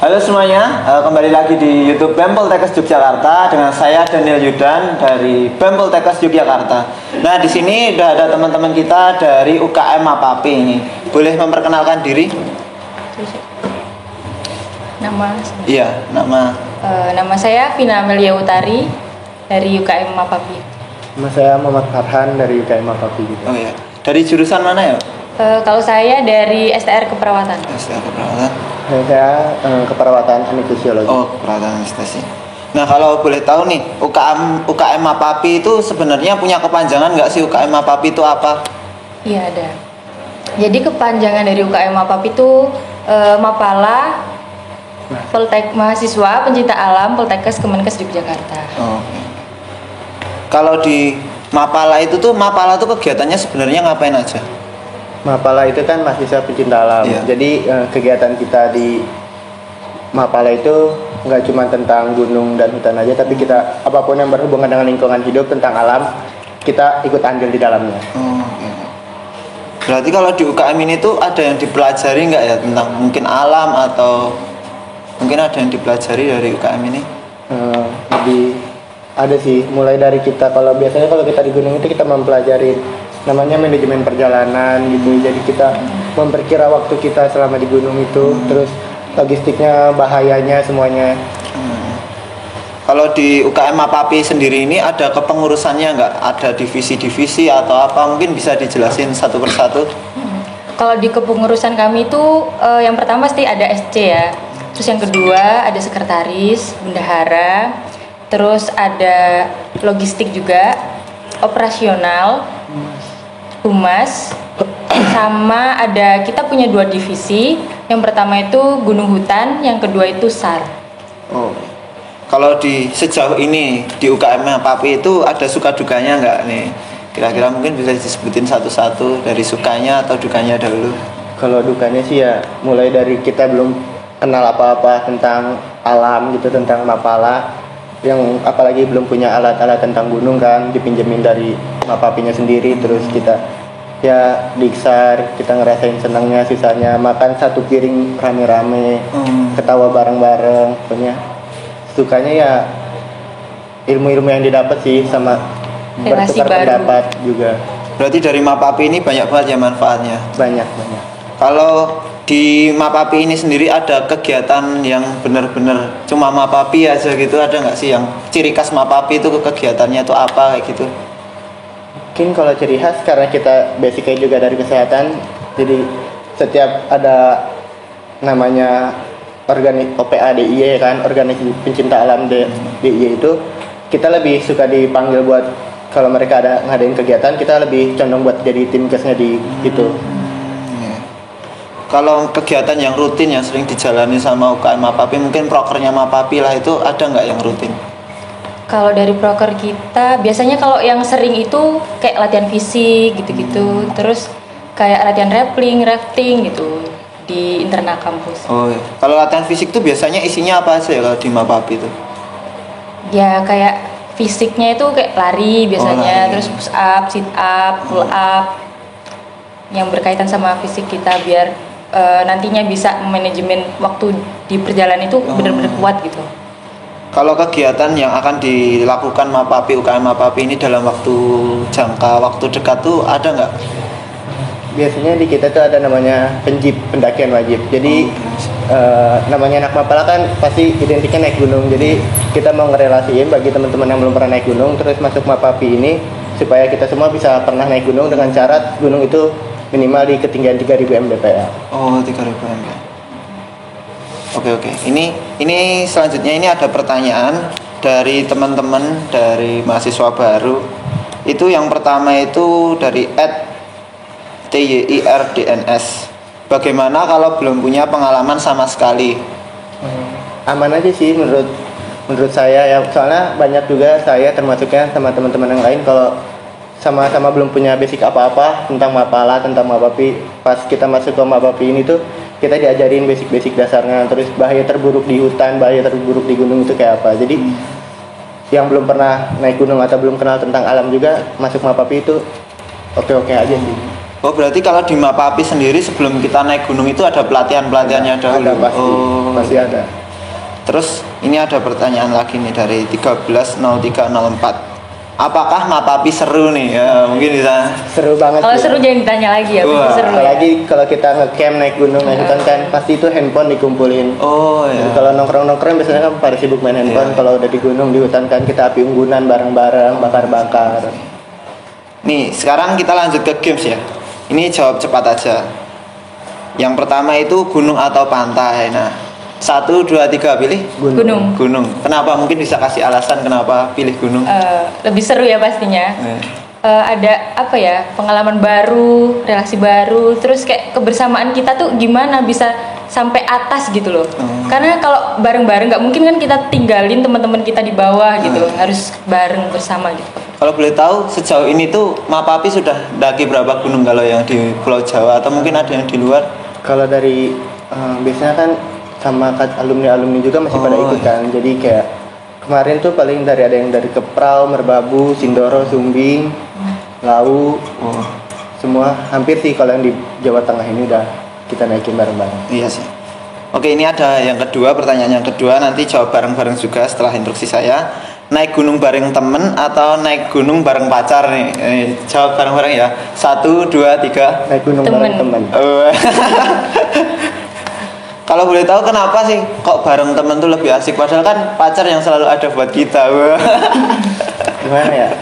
Halo semuanya, kembali lagi di YouTube BEM Poltekkes Yogyakarta dengan saya Daniel Yudan dari BEM Poltekkes Yogyakarta. Nah, di sini udah ada teman-teman kita dari UKM Mapapi ini. Boleh memperkenalkan diri? Nama? Iya, nama. Nama saya Vina Amelia Utari dari UKM Mapapi. Nama saya Muhammad Farhan dari UKM Mapapi juga. Oh iya. Dari jurusan mana ya? Kalau saya dari STR Keperawatan. STR Keperawatan. Saya keperawatan anestesiologi. Oh, keperawatan anestesi. Nah, kalau boleh tahu nih, UKM Mapapi itu sebenarnya punya kepanjangan nggak sih? UKM Mapapi itu apa? Iya, ada. Jadi kepanjangan dari UKM Mapapi itu Mapala Mahasiswa Pencinta Alam Poltekkes Kemenkes Yogyakarta. Oh. Kalau di Mapala itu kegiatannya sebenarnya ngapain aja? Mapala itu kan mahasiswa pencinta alam. Iya. Jadi kegiatan kita di Mapala itu nggak cuma tentang gunung dan hutan aja, tapi kita apapun yang berhubungan dengan lingkungan hidup tentang alam, kita ikut andil di dalamnya. Oh, okay. Berarti kalau di UKM ini tuh ada yang dipelajari nggak ya tentang mungkin alam atau mungkin ada yang dipelajari dari UKM ini? Lebih ada sih, mulai dari kita kalau kita di gunung itu kita mempelajari namanya manajemen perjalanan gitu. Jadi kita memperkira waktu kita selama di gunung itu, terus logistiknya, bahayanya semuanya. Kalau di UKM Mapapi sendiri ini ada kepengurusannya nggak? Ada divisi-divisi atau apa? Mungkin bisa dijelasin satu persatu. Kalau di kepengurusan kami itu yang pertama pasti ada SC ya. Terus yang kedua ada sekretaris, bendahara, terus ada logistik juga, operasional, humas, sama ada kita punya 2 divisi. Yang pertama itu gunung hutan, yang kedua itu SAR. Oh. Kalau di sejauh ini di UKM Mapapi itu ada suka dukanya nggak nih? Kira-kira mungkin bisa disebutin satu-satu dari sukanya atau dukanya dahulu. Kalau dukanya sih ya mulai dari kita belum kenal apa-apa tentang alam gitu, tentang Mapala, yang apalagi belum punya alat-alat tentang gunung kan, dipinjemin dari Mapapinya sendiri. Terus kita ya diksar, kita ngerasain senangnya, susahnya, makan satu piring rame-rame, ketawa bareng-bareng. Pokoknya sukanya ya ilmu-ilmu yang didapat sih, sama relasi bertukar baru pendapat juga. Berarti dari Mapapi ini banyak banget ya manfaatnya. Banyak. Kalau di Mapapi ini sendiri ada kegiatan yang benar-benar cuma Mapapi aja gitu, ada nggak sih yang ciri khas Mapapi itu kegiatannya itu apa kayak gitu? Mungkin kalau ciri khas karena kita basicnya juga dari kesehatan, jadi setiap ada namanya OPA DIY kan, organisasi pencinta alam DIY itu, kita lebih suka dipanggil buat kalau mereka ada ngadain kegiatan, kita lebih condong buat jadi tim kesnya di itu. Kalau kegiatan yang rutin yang sering dijalani sama UKM Mapapi, mungkin prokernya Mapapi lah, itu ada nggak yang rutin? Kalau dari proker kita biasanya kalau yang sering itu kayak latihan fisik gitu-gitu, terus kayak latihan rappelling, rafting gitu di internal kampus. Oh, iya. Kalau latihan fisik tuh biasanya isinya apa aja ya kalau di Mapapi itu? Ya kayak fisiknya itu kayak lari biasanya, lari. terus push up, sit up, pull up, yang berkaitan sama fisik kita biar nantinya bisa manajemen waktu di perjalanan itu benar-benar kuat gitu. Kalau kegiatan yang akan dilakukan Mapapi, UKM Mapapi ini dalam jangka waktu dekat tuh ada nggak? Biasanya di kita tuh ada namanya pendakian wajib. Jadi namanya anak Mapala kan pasti identiknya naik gunung. Jadi kita mau ngerelasiin bagi teman-teman yang belum pernah naik gunung terus masuk Mapapi ini, supaya kita semua bisa pernah naik gunung dengan syarat gunung itu minimal di ketinggian 3000 mdpl. Oh, 3000 mdpl. Oke. Ini selanjutnya ini ada pertanyaan dari teman-teman dari mahasiswa baru. Itu yang pertama itu dari @TYIRDNS. Bagaimana kalau belum punya pengalaman sama sekali? Aman aja sih menurut saya ya, soalnya banyak juga saya termasuknya sama teman-teman yang lain kalau sama-sama belum punya basic apa-apa tentang Mapala, tentang Mapapi. Pas kita masuk ke Mapapi ini tuh kita diajarin basic-basic dasarnya, terus bahaya terburuk di hutan, bahaya terburuk di gunung itu kayak apa. Jadi yang belum pernah naik gunung atau belum kenal tentang alam juga masuk Mapapi itu oke-oke aja sih. Oh berarti kalau di Mapapi sendiri sebelum kita naik gunung itu ada pelatihannya dahulu. Ada pasti, Oh, pasti ada. Terus ini ada pertanyaan lagi nih dari 130304. Apakah Mapapi seru nih? Ya, mungkin bisa. Seru banget. Kalau sih. seru jangan ditanya lagi ya, Wah, pasti seru. Ya. Apalagi kalau kita ngecamp naik gunung naik hutan kan pasti itu handphone dikumpulin. Oh Jadi ya. kalau nongkrong biasanya kan pada sibuk main handphone. Iya. Kalau udah di gunung di hutan kan kita api unggunan bareng-bareng, bakar-bakar. Nih sekarang kita lanjut ke games ya. Ini jawab cepat aja. Yang pertama itu gunung atau pantai. Nah 1, 2, 3 pilih Gunung. gunung. Kenapa? Mungkin bisa kasih alasan kenapa pilih gunung. Lebih seru ya pastinya. Eh. Ada apa ya, pengalaman baru, relasi baru, terus kayak kebersamaan kita tuh gimana bisa sampai atas gitu loh. Karena kalau bareng-bareng nggak mungkin kan kita tinggalin teman-teman kita di bawah gitu loh, harus bareng bersama gitu. Kalau boleh tahu sejauh ini tuh Mapapi sudah daki berapa gunung kalau yang di Pulau Jawa atau mungkin ada yang di luar? Kalau dari biasanya kan sama alumni juga masih pada ikut kan. Jadi kayak kemarin tuh paling ada yang dari Keprau, Merbabu, Sindoro, Sumbing, Lau, semua hampir sih kalau yang di Jawa Tengah ini udah kita naikin bareng-bareng. Iya sih. Oke, ini ada yang kedua, pertanyaan yang kedua, nanti jawab bareng-bareng juga setelah instruksi saya. Naik gunung bareng temen atau naik gunung bareng pacar nih? Jawab bareng-bareng ya. 1, 2, 3. Naik gunung Temen. bareng teman. Kalau boleh tahu kenapa sih kok bareng temen tuh lebih asik? Padahal kan pacar yang selalu ada buat kita. Gimana ya?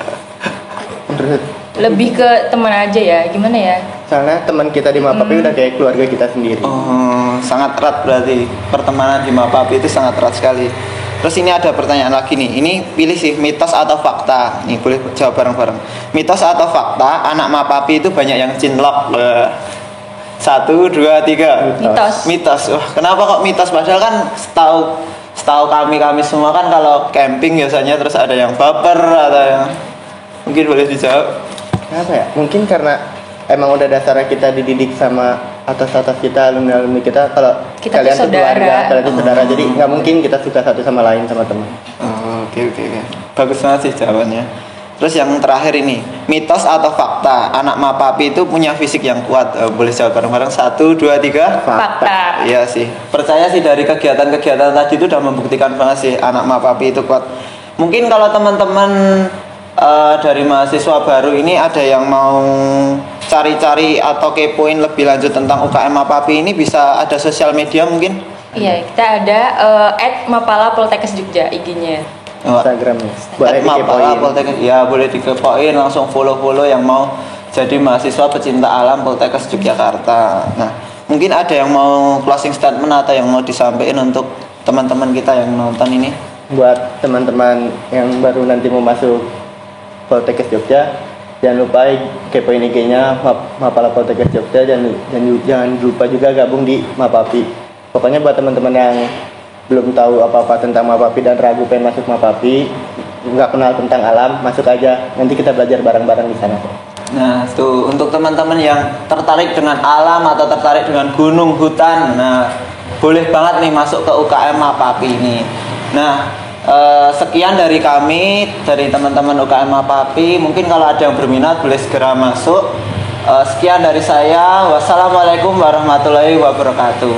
Menurut Lebih ke teman aja ya, gimana ya? soalnya teman kita di Mapapi udah kayak keluarga kita sendiri. Oh, sangat erat berarti pertemanan di Mapapi itu sangat erat sekali. Terus ini ada pertanyaan lagi nih. Ini pilih sih mitos atau fakta. Nih boleh jawab bareng-bareng. Mitos atau fakta? Anak Mapapi itu banyak yang cinlok. 1, 2, 3. Mitos. Wah, kenapa kok mitos? Padahal kan setahu kami semua kan kalau camping biasanya terus ada yang baper atau yang mungkin boleh dijawab. Kenapa ya? Mungkin karena emang udah dasarnya kita dididik sama atas kita, alumni kita kalau Kita kalian tuh tuh keluarga, saudara. kalian tuh saudara. Jadi nggak mungkin kita suka satu sama lain sama teman. Oh, oke. Bagus banget sih jawabannya. Terus yang terakhir ini, mitos atau fakta? Anak Mapapi itu punya fisik yang kuat. Boleh jawab bareng-bareng. 1, 2, 3. Fakta. Iya sih. Percaya sih dari kegiatan-kegiatan tadi itu udah membuktikan banget sih anak Mapapi itu kuat. Mungkin kalau teman-teman dari mahasiswa baru ini ada yang mau cari-cari atau kepoin lebih lanjut tentang UKM Mapapi ini, bisa ada sosial media mungkin? Iya, kita ada @mapala Poltekkes Jogja IG-nya. Instagramnya. Boleh Mapala dikepoin. Poltekkes, ya boleh dikepoin, langsung follow yang mau jadi mahasiswa pecinta alam Poltekkes Yogyakarta. Nah, mungkin ada yang mau closing statement atau yang mau disampaikan untuk teman-teman kita yang nonton ini? Buat teman-teman yang baru nanti mau masuk Poltekkes Jogja, jangan lupa kepoin IG-nya Mapala Poltekkes Jogja, dan jangan lupa juga gabung di Mapapi. Pokoknya buat teman-teman yang belum tahu apa-apa tentang Mapapi dan ragu pengen masuk Mapapi, nggak kenal tentang alam, masuk aja. Nanti kita belajar bareng-bareng di sana. Nah, tuh untuk teman-teman yang tertarik dengan alam atau tertarik dengan gunung, hutan, nah boleh banget nih masuk ke UKM Mapapi ini. Nah, sekian dari kami, dari teman-teman UKM Mapapi. Mungkin kalau ada yang berminat boleh segera masuk. Sekian dari saya. Wassalamualaikum warahmatullahi wabarakatuh.